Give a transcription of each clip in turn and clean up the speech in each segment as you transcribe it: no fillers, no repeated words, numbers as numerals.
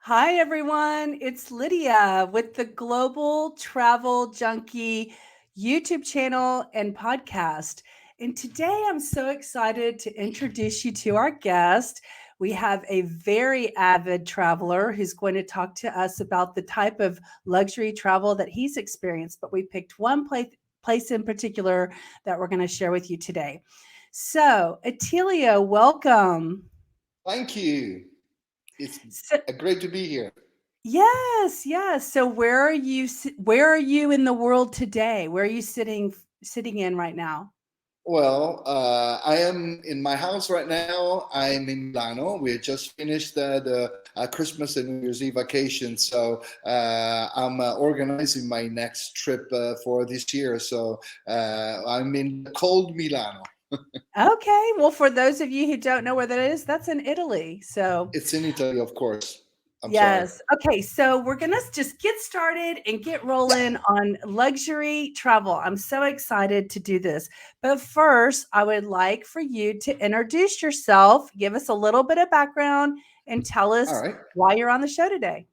Hi, everyone. It's Lydia with the Global Travel Junkie YouTube channel and podcast. And today I'm so excited to introduce you to our guest. We have a very avid traveler who's going to talk to us about the type of luxury travel that he's experienced. But we picked one place in particular that we're going to share with you today. So, Attilio, welcome. Thank you. It's So, great to be here. yes, yes. So where are you in the world today? Where are you sitting in right now? Well, I am in my house right now. I'm in Milano. We just finished the Christmas and New Year's Eve vacation, so I'm organizing my next trip for this year. So I'm in cold Milano. Okay. Well, for those of you who don't know where that is, that's in Italy. So, It's in Italy, of course. I'm sorry. yes. Okay, so we're going to just get started and get Yeah. rolling on luxury travel. I'm so excited to do this. But first, I would like for you to introduce yourself, give us a little bit of background, and tell All us right. why you're on the show today.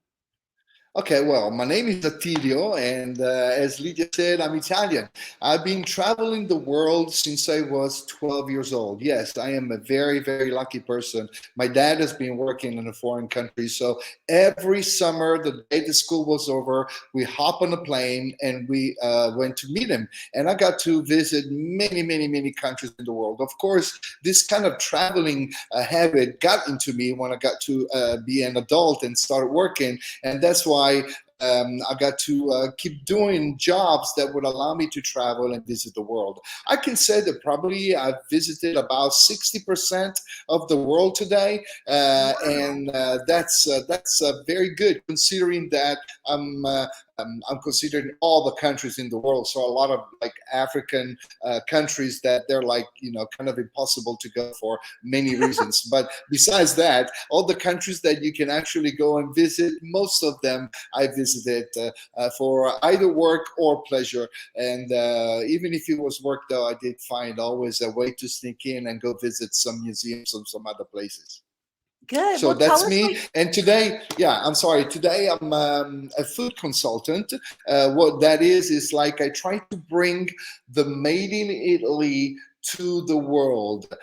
Okay, well, my name is Attilio, and as Lydia said, I'm Italian. I've been traveling the world since I was 12 years old. Yes, I am a very, very lucky person. My dad has been working in a foreign country, so every summer, the day the school was over, we hop on a plane and we went to meet him. And I got to visit many, many, many countries in the world. Of course, this kind of traveling habit got into me when I got to be an adult and started working, and that's why I got to keep doing jobs that would allow me to travel and visit the world. I can say that probably I've visited about 60% of the world today, Wow. and that's very good considering that I'm. I'm considering all the countries in the world, so a lot of like African countries that they're like kind of impossible to go for many reasons. But besides that, all the countries that you can actually go and visit, most of them I visited for either work or pleasure. And even if it was work, though, I did find always a way to sneak in and go visit some museums or some other places. Good. So Well, tell that's us me. what And today, yeah, I'm sorry. Today I'm a food consultant. What that is like I try to bring the made in Italy to the world.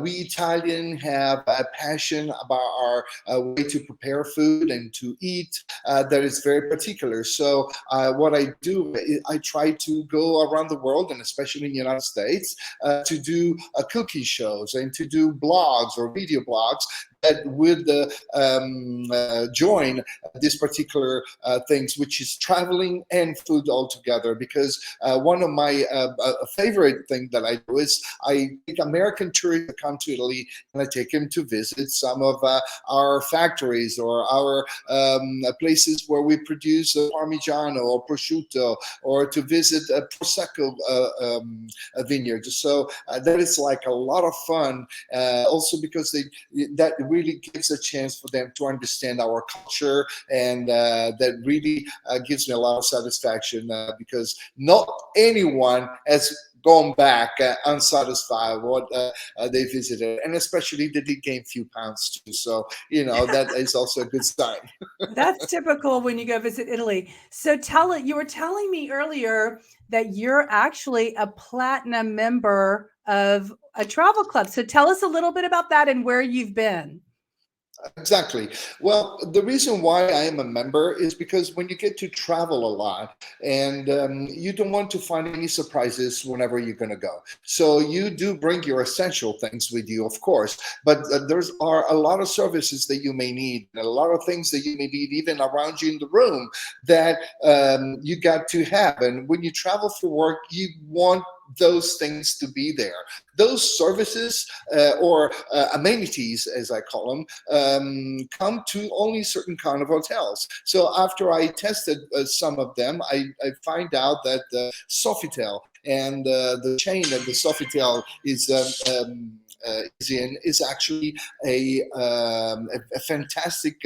We Italian have a passion about our way to prepare food and to eat that is very particular. So what I do, I try to go around the world and especially in the United States to do cooking shows and to do blogs or video blogs that would join this particular things, which is traveling and food altogether. Because one of my favorite thing that I do is I take American tourists that come to Italy and I take them to visit some of our factories or our places where we produce Parmigiano or prosciutto, or to visit a Prosecco vineyard. So that is like a lot of fun. Also because that really gives a chance for them to understand our culture, and that really gives me a lot of satisfaction because not anyone has gone back unsatisfied with what they visited, and especially they did gain a few pounds too. So that is also a good sign. that's typical when you go visit Italy. So tell it, you were telling me earlier that you're actually a platinum member of a travel club. So tell us a little bit about that and where you've been. Exactly. Well, the reason why I am a member is because when you get to travel a lot and you don't want to find any surprises whenever you're going to go. So you do bring your essential things with you, of course, but there's are a lot of services that you may need and a lot of things that you may need even around you in the room that you got to have. And when you travel for work, you want those things to be there. Those services or amenities, as I call them, come to only certain kind of hotels. So after I tested some of them, I find out that Sofitel and the chain of the Sofitel is is in is actually a fantastic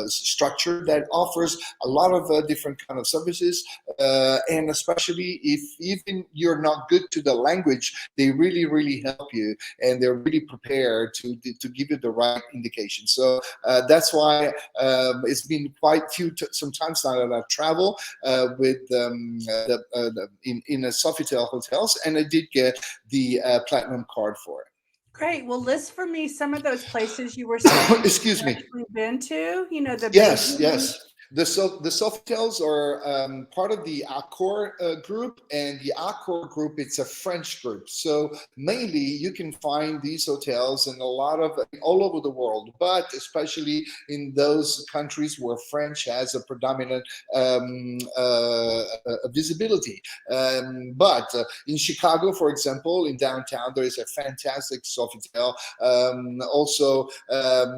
structure that offers a lot of different kind of services, and especially if even you're not good to the language, they really help you, and they're really prepared to give you the right indication. So that's why it's been quite few sometimes now that I've traveled with in a Sofitel hotels, and I did get the platinum card for it. Great. Well, list for me some of those places you were saying Excuse you've me. actually been to. You know, the Yes, Beijing. yes. The Sofitels are part of the Accor group, and the Accor group, it's a French group. So mainly you can find these hotels in a lot of all over the world, but especially in those countries where French has a predominant visibility. But in Chicago, for example, in downtown, there is a fantastic Sofitel.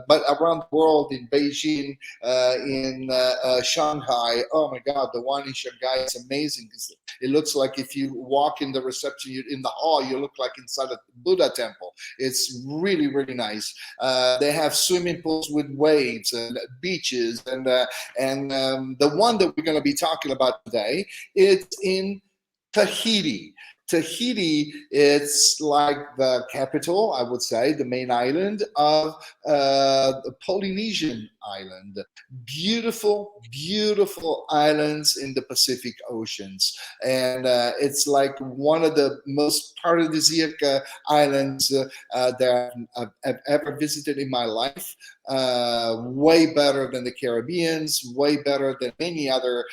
But around the world, in Beijing, in Shanghai. Oh my God, the one in Shanghai is amazing because it looks like if you walk in the reception, in the hall, you look like inside a Buddha temple. It's really nice. They have swimming pools with waves and beaches, and the one that we're going to be talking about today is in Tahiti. Tahiti, it's like the capital, I would say, the main island of the Polynesian island. Beautiful islands in the Pacific Oceans. And it's like one of the most paradisiac islands that I've ever visited in my life. Way better than the Caribbeans, way better than any other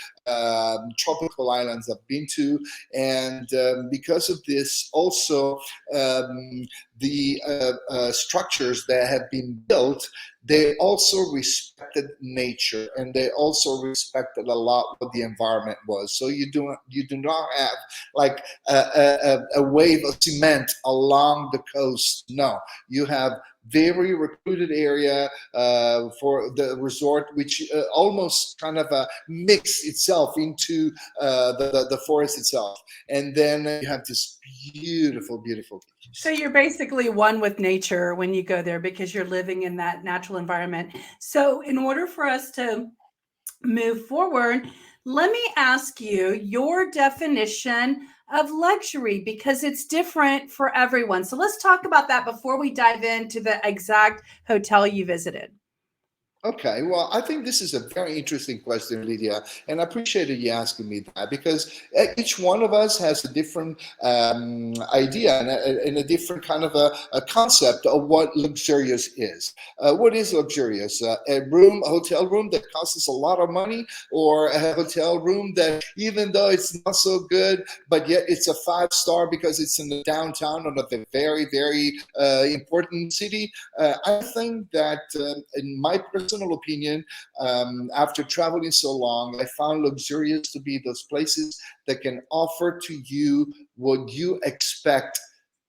tropical islands I've been to. And because of this, also the structures that have been built, they also respected nature, and they also respected a lot what the environment was. So you do not have like a wave of cement along the coast. No, you have very recluded area for the resort, which almost kind of mix itself into the forest itself. And then you have this beautiful beaches. So you're basically one with nature when you go there because you're living in that natural environment. So in order for us to move forward, let me ask you your definition of luxury because it's different for everyone. So let's talk about that before we dive into the exact hotel you visited. Okay, well, I think this is a very interesting question, Lydia, and I appreciated you asking me that because each one of us has a different idea and a different kind of a concept of what luxurious is. What is luxurious? A hotel room that costs us a lot of money, or a hotel room that, even though it's not so good, but yet it's a 5-star because it's in the downtown of a very important city. I think that in my personal opinion, after traveling so long, I found luxurious to be those places that can offer to you what you expect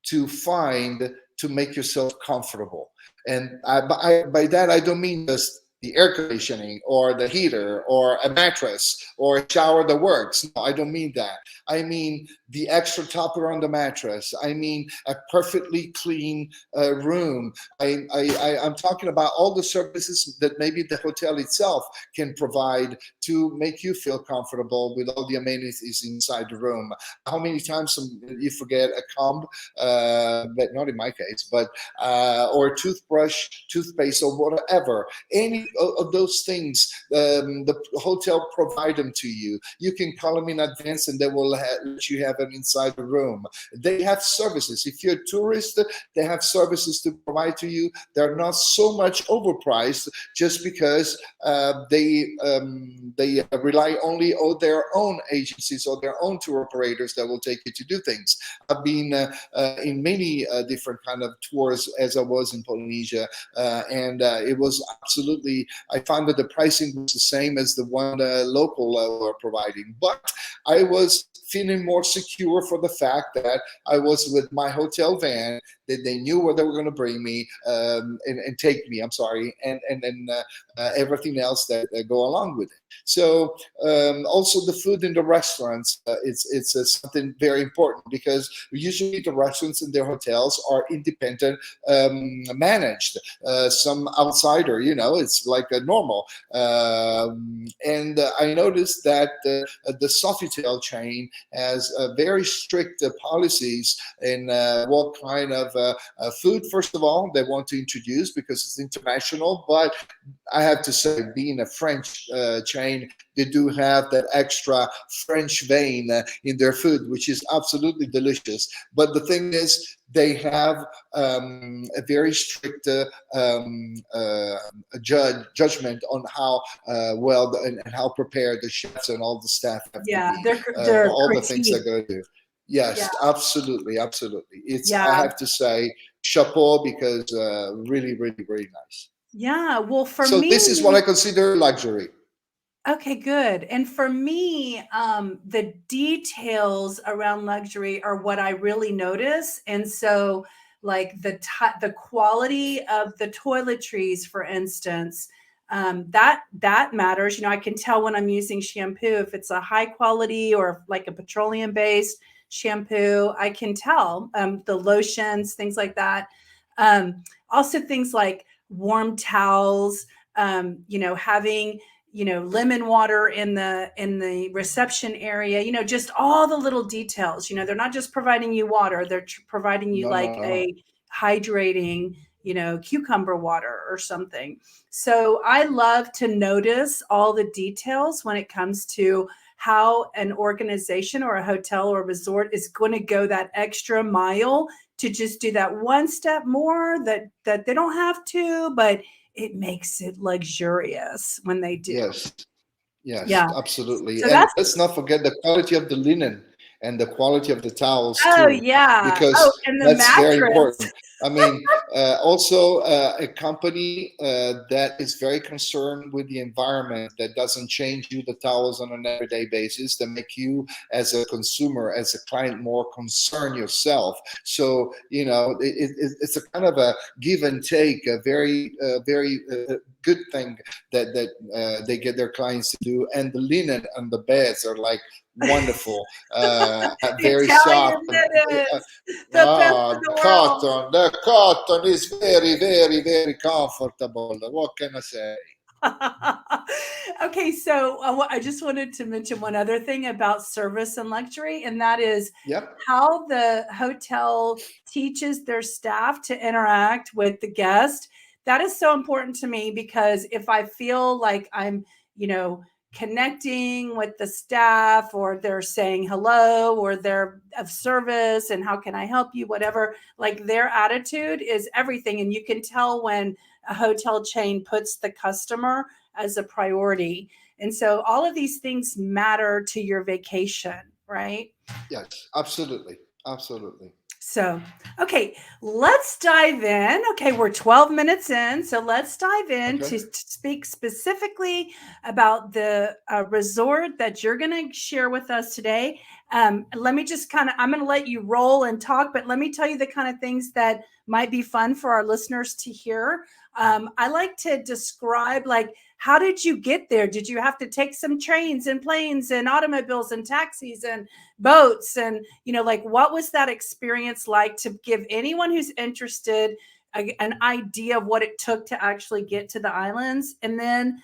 to find to make yourself comfortable. And by that, I don't mean just the air conditioning or the heater or a mattress or a shower that works. No, I don't mean that. I mean the extra topper on the mattress. I mean a perfectly clean room. I'm talking about all the services that maybe the hotel itself can provide to make you feel comfortable with all the amenities inside the room. How many times you forget a comb, but not in my case, but or a toothbrush, toothpaste, or whatever. Any of those things, the hotel provide them to you. You can call them in advance, and they will let you have them inside the room. They have services. If you're a tourist, they have services to provide to you. They're not so much overpriced just because they rely only on their own agencies or their own tour operators that will take you to do things. I've been in many different kind of tours as I was in Polynesia, and it was absolutely I found that the pricing was the same as the one local were providing, but I was feeling more secure for the fact that I was with my hotel van, that they knew where they were going to bring me and take me. I'm sorry, and then everything else that go along with it. So also the food in the restaurants, it's something very important, because usually the restaurants in their hotels are independent managed. Some outsider, it's like a normal. And I noticed that the Sofitel chain has very strict policies in what kind of food, first of all, they want to introduce, because it's international. But I have to say, being a French chain, they do have that extra French vein in their food, which is absolutely delicious. But the thing is, they have a very strict judgment on how well and how prepared the chefs and all the staff have to Yeah, be they're for all the things they're critique. going to do. Yeah, Yes, absolutely, absolutely. I yeah, have to say, chapeau, because really, really, really nice. yeah. Well, for So this is what I me, consider luxury. okay, good. And for me, the details around luxury are what I really notice. And so, like the quality of the toiletries, for instance, that matters. I can tell when I'm using shampoo if it's a high quality or like a petroleum based shampoo. I can tell the lotions, things like that. Also, things like warm towels. Having lemon water in the reception area, just all the little details. They're not just providing you water, they're providing you No, no, like no. a hydrating, cucumber water or something. So I love to notice all the details when it comes to how an organization or a hotel or resort is going to go that extra mile to just do that one step more that they don't have to, but it makes it luxurious when they do. Yes, yes, Yeah. absolutely. So And that's let's not forget the quality of the linen and the quality of the towels oh too, yeah. Oh, because and the that's very mattress. important. I mean, also a company that is very concerned with the environment, that doesn't change you the towels on an everyday basis, that make you as a consumer, as a client, more concerned yourself. So it's a kind of a give and take, a very good thing that they get their clients to do. And the linen on the beds are like wonderful, very Italian soft. Uh, minutes. The best in the world. the cotton is very, very, very comfortable. What can I say? Okay, so I just wanted to mention one other thing about service and luxury, and that is Yep. how the hotel teaches their staff to interact with the guest. That is so important to me because if I feel like I'm, you know, connecting with the staff or they're saying hello or they're of service and how can I help you, whatever, like their attitude is everything. And you can tell when a hotel chain puts the customer as a priority. And so all of these things matter to your vacation, right? Yes, absolutely. Absolutely. So, okay, let's dive in. Okay, we're 12 minutes in. So let's dive in Okay. to speak specifically about the resort that you're going to share with us today. Let me just I'm going to let you roll and talk, but let me tell you the kind of things that might be fun for our listeners to hear. I like to describe, like, how did you get there? Did you have to take some trains and planes and automobiles and taxis and boats? And, like, what was that experience like to give anyone who's interested an idea of what it took to actually get to the islands? And then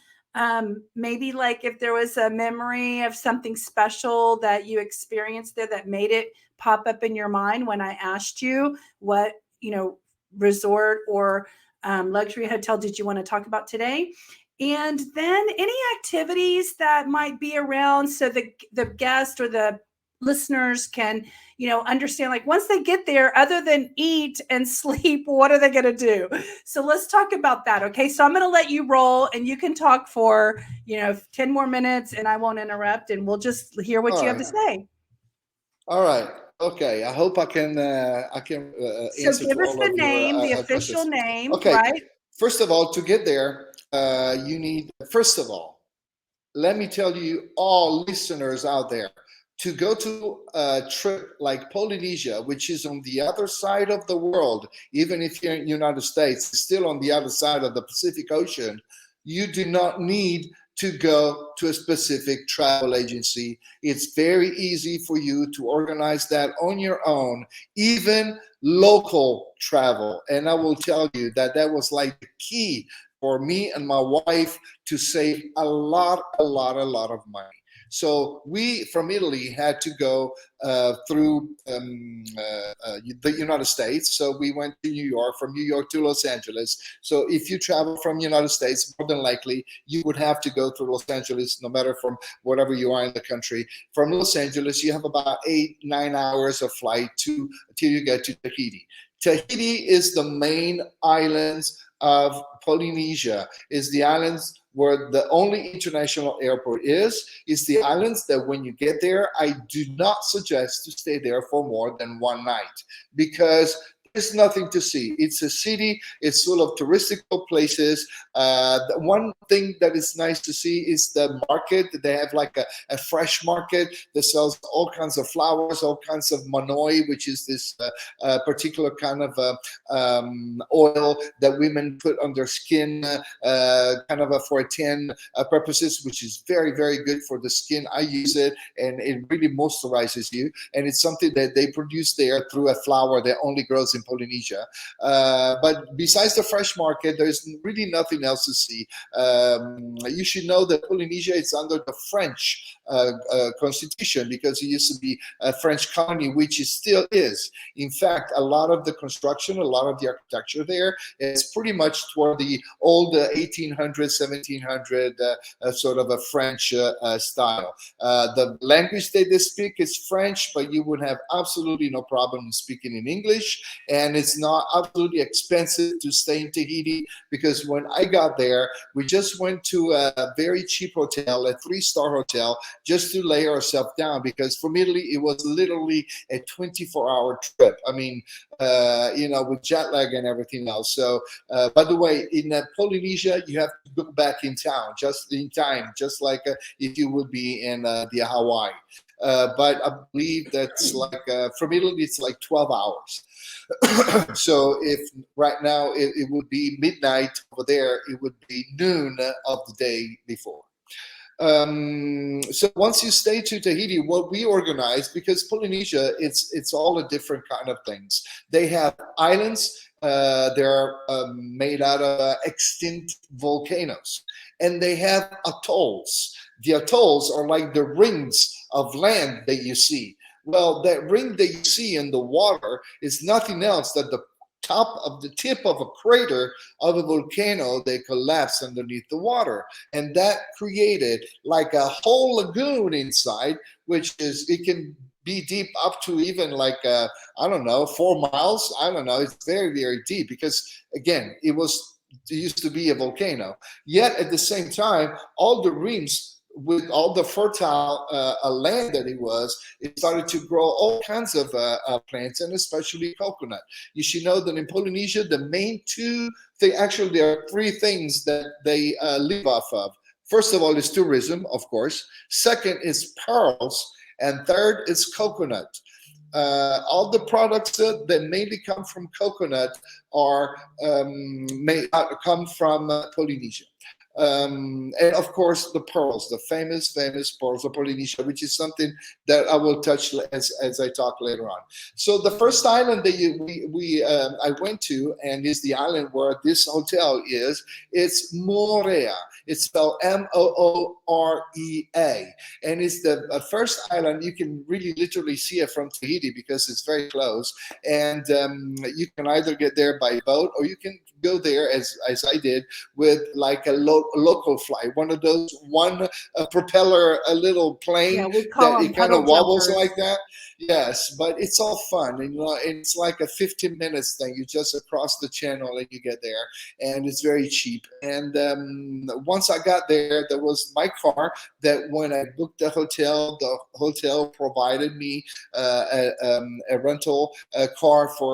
maybe like if there was a memory of something special that you experienced there that made it pop up in your mind when I asked you what, resort or luxury hotel did you want to talk about today? And then any activities that might be around so the guest or the listeners can, understand, like, once they get there, other than eat and sleep, what are they going to do? So let's talk about that. Okay. So I'm going to let you roll and you can talk for, 10 more minutes and I won't interrupt and we'll just hear what All you have to right. say. All right. Okay. I hope I can So answer give to us all the of your name, the official questions. name, Okay. right? First of all, to get there, you need, first of all, let me tell you, all listeners out there, to go to a trip like Polynesia, which is on the other side of the world, even if you're in the United States, it's still on the other side of the Pacific Ocean, you do not need to go to a specific travel agency. It's very easy for you to organize that on your own, even local travel. And I will tell you that that was like the key for me and my wife to save a lot of money. So we from Italy had to go through the United States. So we went to New York, from New York to Los Angeles. So if you travel from the United States, more than likely you would have to go through Los Angeles, no matter from whatever you are in the country. From Los Angeles, you have about 8-9 hours of flight till you get to Tahiti. Tahiti is the main islands of Polynesia, is the islands where the only international airport is the islands that when you get there, I do not suggest to stay there for more than one night, because there's nothing to see. It's a city. It's full of touristical places. The one thing that is nice to see is the market. They have like a fresh market that sells all kinds of flowers, all kinds of manoi, which is this particular kind of oil that women put on their skin, kind of for a tan purposes, which is very, very good for the skin. I use it, and it really moisturizes you. And it's something that they produce there through a flower that only grows in Polynesia. But besides the fresh market, there's really nothing else to see. You should know that Polynesia is under the French constitution, because it used to be a French colony, which it still is. In fact, a lot of the construction, a lot of the architecture there is pretty much toward the old 1800s, 1700 sort of a French style. The language that they speak is French, but you would have absolutely no problem speaking in English. And it's not absolutely expensive to stay in Tahiti, because when I got there, we just went to a very cheap hotel, a 3-star hotel, just to lay ourselves down, because from Italy, it was literally a 24-hour trip. I mean, with jet lag and everything else. So, by the way, in Polynesia, you have to go back in town, just in time, just like if you would be in the Hawaii. But I believe that's like, from Italy, it's like 12 hours. So if right now it would be midnight over there, it would be noon of the day before. So once you stay to Tahiti, what we organize, because Polynesia, it's all a different kind of things. They have islands. They're made out of extinct volcanoes, and they have atolls. The atolls are like the rings of land that you see. Well, that ring that you see in the water is nothing else than the top of the tip of a crater of a volcano that collapsed underneath the water. And that created like a whole lagoon inside, which is, it can be deep up to even like, I don't know, 4 miles. I don't know. It's very, very deep, because again, it used to be a volcano. Yet at the same time, all the rings, with all the fertile land that it started to grow all kinds of plants, and especially coconut. You should know that in Polynesia, the main actually there are 3 things that they live off of. First of all is tourism, of course. Second is pearls. And third is coconut. All the products that mainly come from coconut are come from Polynesia. And of course, the pearls, the famous pearls of Polynesia, which is something that I will touch as I talk later on. So the first island that I went to, and is the island where this hotel is, it's Moorea. It's spelled Moorea, and it's the first island. You can really literally see it from Tahiti because it's very close, and you can either get there by boat, or you can go there as I did with like a local flight, one of those propeller, a little plane, Yeah, we call that them it kind of puddle wobbles jumpers. like that. Yes, but it's all fun, and it's like a 15 minutes thing. You just across the channel and you get there, and it's very cheap. And once I got there, there was my car that when I booked the hotel provided me a rental car for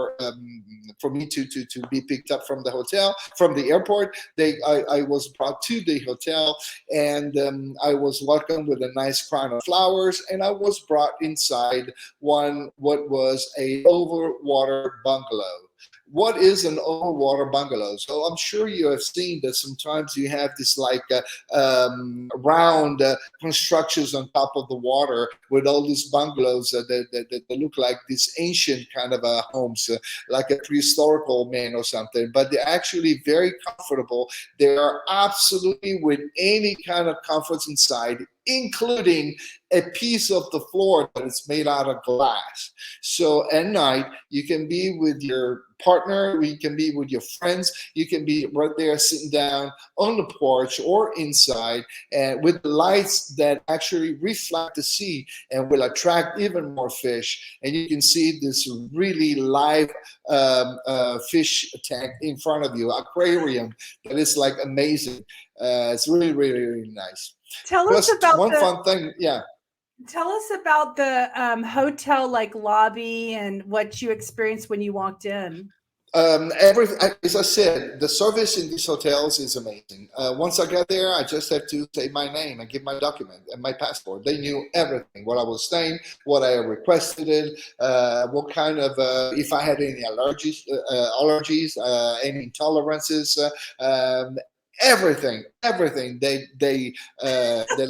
me to be picked up from the hotel, from the airport. I was brought to the hotel, and I was welcomed with a nice crown of flowers, and I was brought inside what was a overwater bungalow. What is an overwater bungalow? So I'm sure you have seen that sometimes you have this like round constructions on top of the water with all these bungalows that look like these ancient kind of homes, like a prehistorical man or something. But they're actually very comfortable. They are absolutely with any kind of comforts inside, including a piece of the floor that is made out of glass. So at night, you can be with your partner, you can be with your friends, you can be right there sitting down on the porch or inside, and with lights that actually reflect the sea and will attract even more fish. And you can see this really live fish tank in front of you, aquarium that is like amazing. It's really, really, really nice. Tell us Plus, about one fun thing, yeah. Tell us about the hotel like lobby and what you experienced when you walked in. As I said, the service in these hotels is amazing. Once I got there, I just had to say my name and give my document and my passport. They knew everything, what I was staying, what I requested, what kind of, if I had any any intolerances, everything that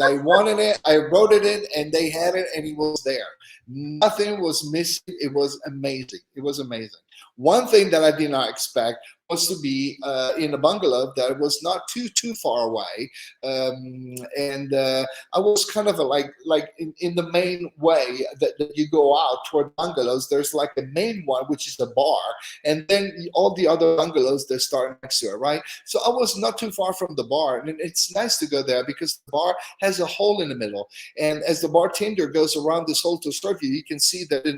I wanted it, I wrote it in, and they had it, and it was there. Nothing was missing. It was amazing. It was amazing. One thing that I did not expect was to be in a bungalow that was not too far away, and I was kind of like in the main way that you go out toward bungalows. There's like a main one, which is the bar, and then all the other bungalows that start next to it, right? So I was not too far from the bar, and it's nice to go there because the bar has a hole in the middle, and as the bartender goes around this hole to serve you, you can see that in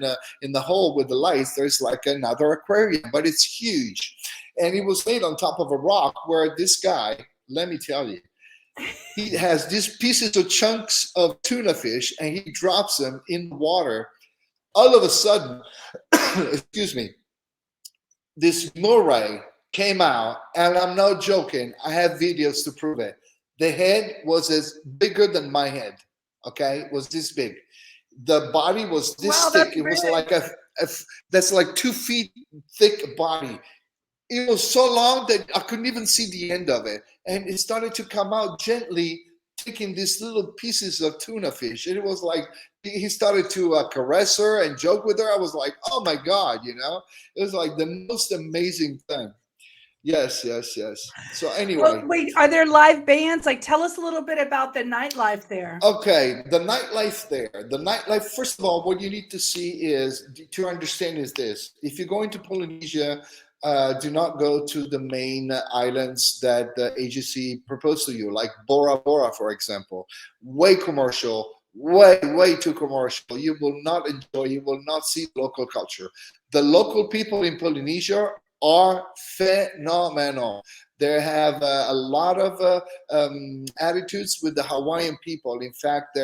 the hole with the lights, there's like another aquarium, but it's huge. And it was made on top of a rock where this guy, let me tell you, he has these pieces of chunks of tuna fish and he drops them in the water. All of a sudden, excuse me, this Moorea came out, and I'm not joking. I have videos to prove it. The head was as bigger than my head. Okay, it was this big. The body was this thick. It was like that's like 2 feet thick body. It was so long that I couldn't even see the end of it. And it started to come out gently, taking these little pieces of tuna fish. And it was like, he started to caress her and joke with her. I was like, oh my God, you know? It was like the most amazing thing. Yes. So anyway. Well, wait, are there live bands? Like, tell us a little bit about the nightlife there. Okay, the nightlife there. The nightlife, first of all, what you need to see is, to understand is this. If you're going to Polynesia, do not go to the main islands that the agency proposed to you, like Bora Bora, for example. Way commercial, way too commercial. You will not enjoy, you will not see local culture. The local people in Polynesia are phenomenal. They have a lot of attitudes with the Hawaiian people. In fact,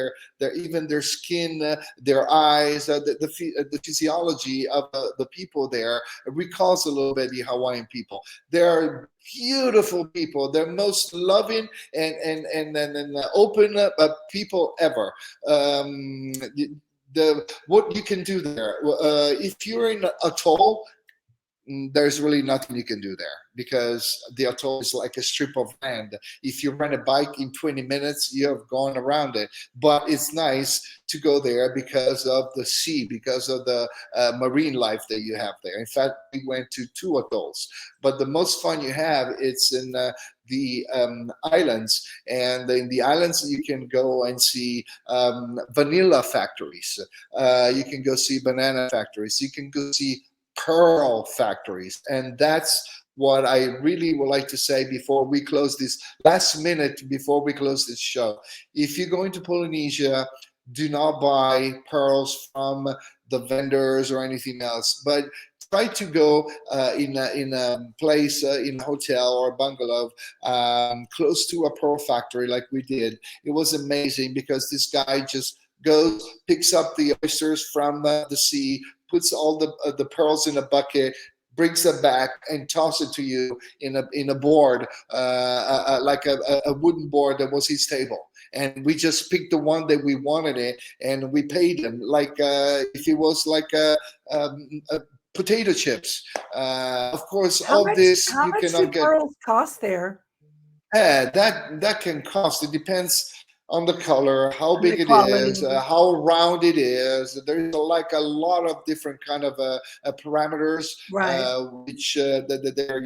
even their skin, their eyes, the physiology of the people there recalls a little bit the Hawaiian people. They're beautiful people. They're most loving and open people ever. What you can do there, if you're in an atoll, there's really nothing you can do there because the atoll is like a strip of land. If you rent a bike in 20 minutes, you have gone around it. But it's nice to go there because of the sea, because of the marine life that you have there. In fact, we went to 2 atolls, but the most fun you have it's in the islands, and in the islands you can go and see vanilla factories. You can go see banana factories. You can go see pearl factories, and that's what I really would like to say before we close this last minute before we close this show. If you're going to Polynesia, do not buy pearls from the vendors or anything else, but try to go in a place, in a hotel or a bungalow, close to a pearl factory like we did. It was amazing because this guy just goes, picks up the oysters from the sea, puts all the pearls in a bucket, brings them back and toss it to you in a board, like a wooden board that was his table. And we just picked the one that we wanted it, and we paid him like if it was like a potato chips. Of course, all this How you much do cannot get. pearls cost there? That can cost. It depends on the color, how And the big it is, quality. how round it is. There's like a lot of different kind of parameters Right. which that they're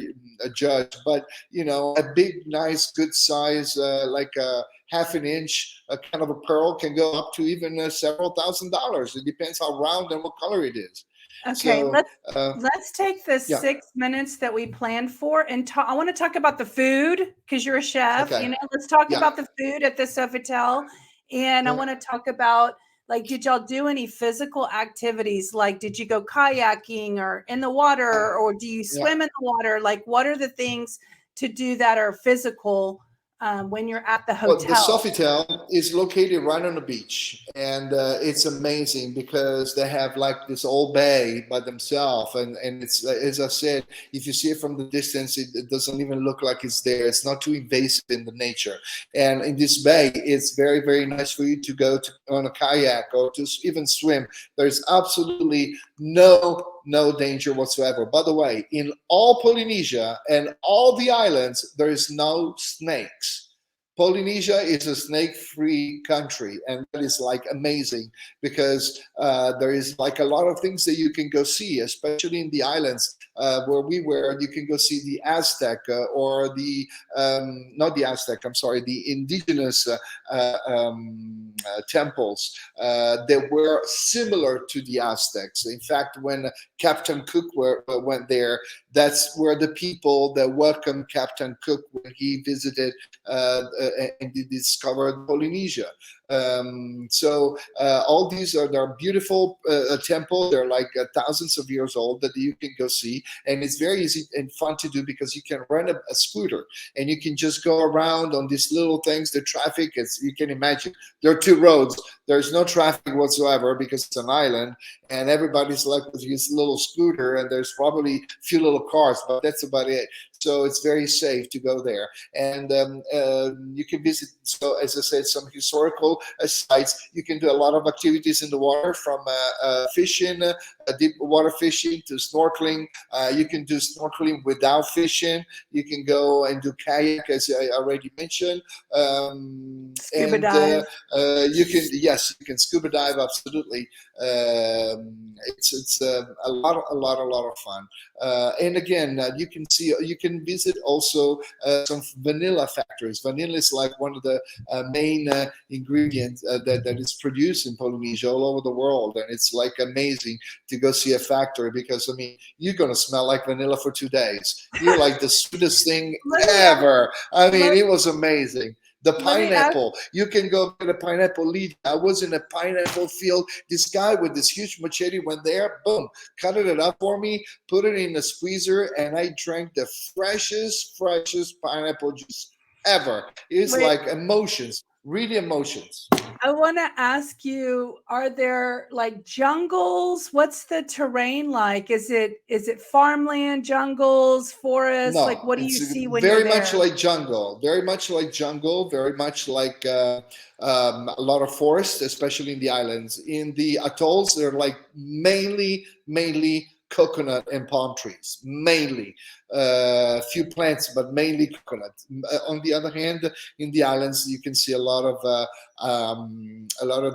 judged. But a big, nice, good size, like a half an inch, a kind of a pearl can go up to even several $1,000s. It depends how round and what color it is. Okay, So let's take the yeah, 6 minutes that we planned for and talk. I want to talk about the food because you're a chef. okay, Let's talk yeah, about the food at the Sofitel, and I yeah, want to talk about like, did y'all do any physical activities? Like, did you go kayaking or in the water, or do you yeah. swim in the water? Like, what are the things to do that are physical when you're at the Well, the hotel? Sofitel is located right on the beach, and it's amazing because they have like this old bay by themselves, and it's as I said, if you see it from the distance, it doesn't even look like it's there. It's not too invasive in the nature, and in this bay, it's very very nice for you to go on a kayak or to even swim. There's absolutely no danger whatsoever. By the way, in all Polynesia and all the islands, there is no snakes. Polynesia is a snake-free country, and that is like amazing because there is like a lot of things that you can go see, especially in the islands where we were. You can go see the Aztec or the not the Aztec. I'm sorry, the indigenous temples that were similar to the Aztecs. In fact, when Captain Cook went there, that's where the people that welcomed Captain Cook when he visited and discovered Polynesia. So all these are beautiful temples. They're like thousands of years old that you can go see, and it's very easy and fun to do because you can rent a scooter and you can just go around on these little things. The traffic, you can imagine, there are two roads. There's no traffic whatsoever because it's an island, and everybody's like with his little scooter, and there's probably a few little cars, but that's about it. So it's very safe to go there, and you can visit. So as I said, some historical sites. You can do a lot of activities in the water, from fishing, deep water fishing, to snorkeling. You can do snorkeling without fishing. You can go and do kayak, as I already mentioned, Scuba and dive. you can scuba dive, absolutely. It's a lot of fun. And again, you can visit also some vanilla factories. Vanilla is like one of the main ingredients that is produced in Polynesia all over the world, and it's like amazing to go see a factory because I mean you're gonna smell like vanilla for 2 days. You're like the sweetest thing Let me ask, ever. I mean, let, it was amazing. The let me ask. pineapple, you can go get a pineapple leaf. I was in a pineapple field. This guy with this huge machete went there, boom, cut it up for me, put it in a squeezer, and I drank the freshest pineapple juice ever. It's Wait, like emotions, really emotions. I want to ask you, are there like jungles? What's the terrain like? Is it farmland, jungles, forests? Like, No, what do you it's see when you're very much there? like jungle, very much like jungle, very much like a lot of forest, especially in the islands. In the atolls, they're like mainly coconut and palm trees, mainly few plants, but mainly coconut. On the other hand, in the islands, you can see a lot of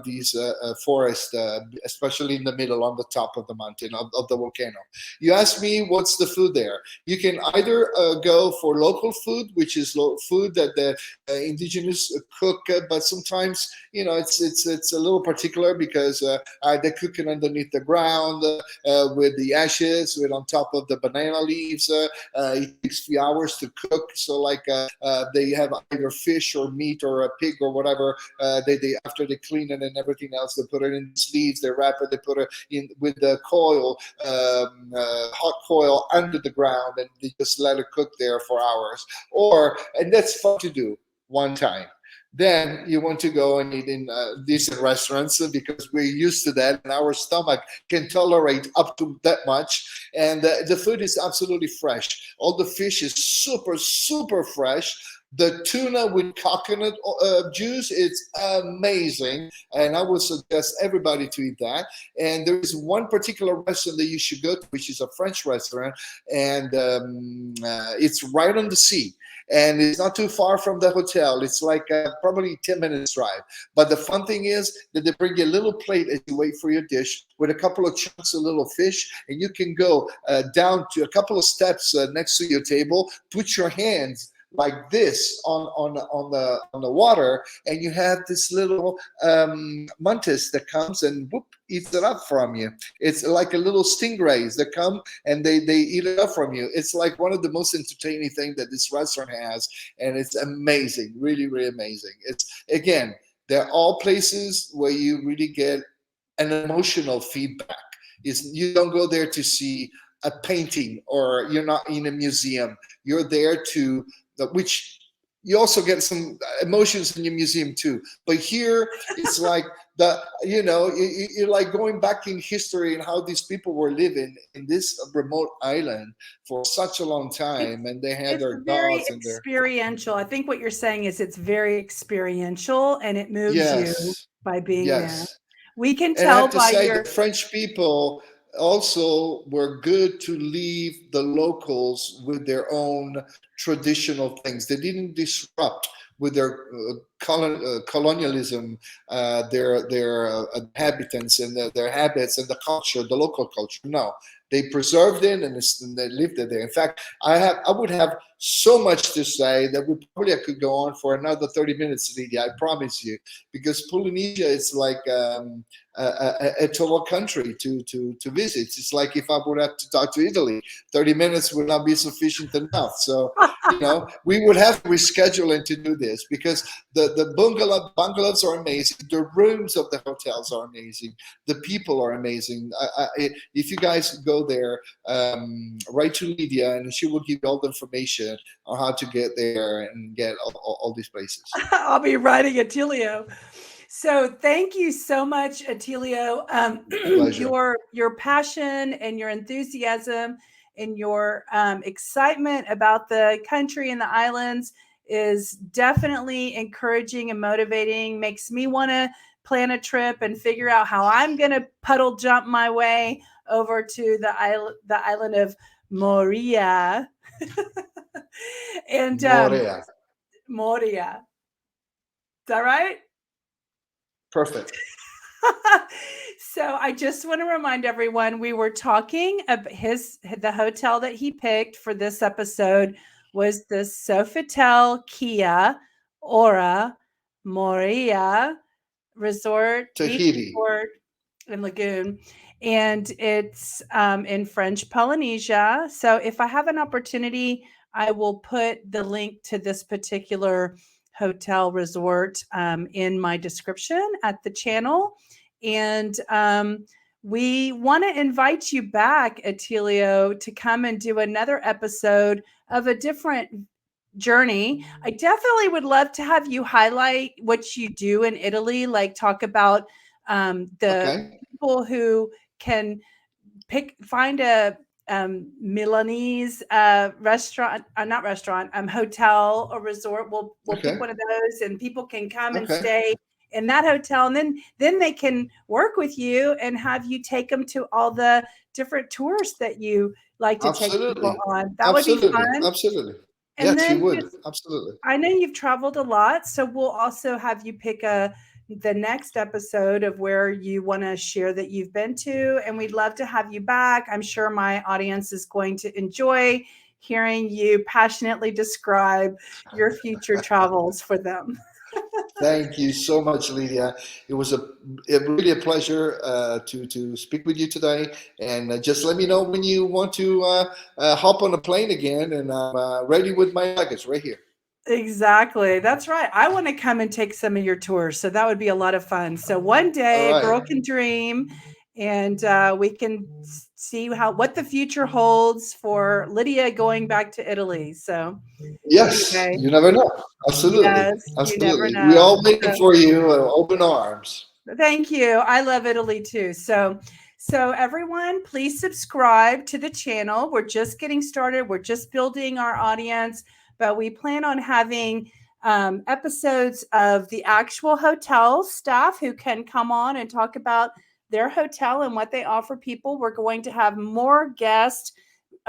these forests, especially in the middle, on the top of the mountain of the volcano. You ask me, what's the food there? You can either go for local food, which is food that the indigenous cook, but sometimes it's a little particular because they're cooking underneath the ground with the ashes with on top of the banana leaves. It takes a few hours to cook. So like they have either fish or meat or a pig or whatever. They after they clean it and everything else, they put it in sleeves. They wrap it. They put it in with the coil, hot coil under the ground, and they just let it cook there for hours. And that's fun to do one time. Then you want to go and eat in decent restaurants because we're used to that, and our stomach can tolerate up to that much. And the food is absolutely fresh. All the fish is super, super fresh. The tuna with coconut juice, it's amazing. And I would suggest everybody to eat that. And there is one particular restaurant that you should go to, which is a French restaurant. And it's right on the sea. And it's not too far from the hotel. It's like probably 10 minutes drive. But the fun thing is that they bring you a little plate as you wait for your dish with a couple of chunks of little fish. And you can go down to a couple of steps next to your table, put your hands like this on the water, and you have this little mantis that comes and whoop eats it up from you. It's like a little stingrays that come and they eat it up from you. It's like one of the most entertaining things that this restaurant has, and it's amazing, really, really amazing. It's again, they're all places where you really get an emotional feedback. You don't go there to see a painting, or you're not in a museum. You're there to which you also get some emotions in your museum too. But here it's like you're like going back in history and how these people were living in this remote island for such a long time, and they had their very gods and their experiential. I think what you're saying is it's very experiential, and it moves you yes, by being there. yes. We can And I tell have to by say, your the French people also were good to leave the locals with their own traditional things. They didn't disrupt with their colonialism, their inhabitants and their habits and the culture, the local culture. No, they preserved it, and they lived it there. In fact, I would have so much to say that I could go on for another 30 minutes, Lydia. I promise you, because Polynesia is like a total country to visit. It's like if I would have to talk to Italy, 30 minutes would not be sufficient enough. So we would have to reschedule and to do this, because the bungalows are amazing. The rooms of the hotels are amazing. The people are amazing. If you guys go there, write to Lydia, and she will give you all the information on how to get there and get all these places. I'll be writing Attilio. So thank you so much, Attilio. Pleasure. Your passion and your enthusiasm and your excitement about the country and the islands is definitely encouraging and motivating. Makes me want to plan a trip and figure out how I'm going to puddle jump my way over to the island of Moorea. And Moorea. Moorea. Is that right? Perfect. So I just want to remind everyone, we were talking about the hotel that he picked for this episode was the Sofitel Kia Ora Moorea Resort, Beach Tahiti. Resort and Lagoon. And it's in French Polynesia. So if I have an opportunity, I will put the link to this particular hotel resort in my description at the channel. And we want to invite you back, Attilio, to come and do another episode of a different journey. I definitely would love to have you highlight what you do in Italy, like talk about the people who can find a Milanese restaurant, not restaurant, hotel or resort. We'll pick one of those, and people can come and stay in that hotel, and then they can work with you and have you take them to all the different tours that you like to take people on. That would be fun. Absolutely. And yes, then you would. Absolutely. I know you've traveled a lot, so we'll also have you pick the next episode of where you want to share that you've been to, and we'd love to have you back. I'm sure my audience is going to enjoy hearing you passionately describe your future travels for them. Thank you so much, Lydia. It was really a pleasure to speak with you today. And just let me know when you want to hop on a plane again, and I'm ready with my luggage right here. Exactly. That's right. I want to come and take some of your tours. So that would be a lot of fun. So one All day a right. girl can dream and we can see what the future holds for Lydia going back to Italy. So Yes, anyway, you never know. Absolutely. yes, you never Absolutely. We're know. all waiting So for you, open arms. thank you. I love Italy too. So everyone, please subscribe to the channel. We're just getting started. We're just building our audience, but we plan on having episodes of the actual hotel staff who can come on and talk about their hotel and what they offer people. We're going to have more guest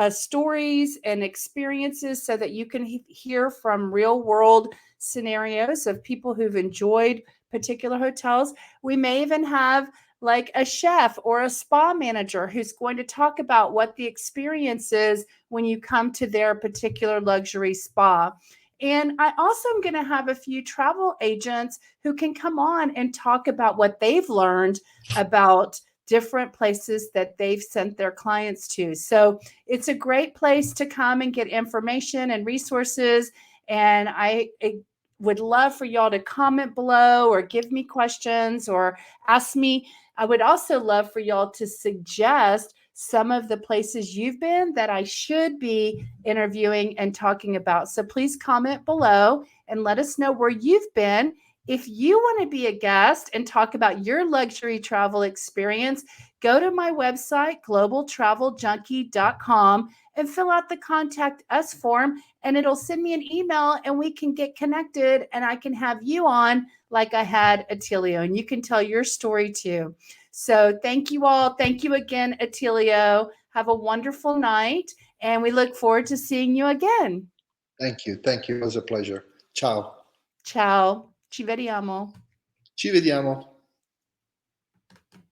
stories and experiences so that you can hear from real world scenarios of people who've enjoyed particular hotels. We may even have like a chef or a spa manager who's going to talk about what the experience is when you come to their particular luxury spa. And I also am going to have a few travel agents who can come on and talk about what they've learned about different places that they've sent their clients to. So it's a great place to come and get information and resources. And I would love for y'all to comment below or give me questions or ask me. I would also love for y'all to suggest some of the places you've been that I should be interviewing and talking about. So please comment below and let us know where you've been. If you want to be a guest and talk about your luxury travel experience, go to my website, globaltraveljunkie.com, and fill out the contact us form, and it'll send me an email and we can get connected and I can have you on like I had Attilio, and you can tell your story too. So thank you all. Thank you again, Attilio. Have a wonderful night, and we look forward to seeing you again. Thank you. Thank you. It was a pleasure. Ciao. Ciao. Ci vediamo. Ci vediamo.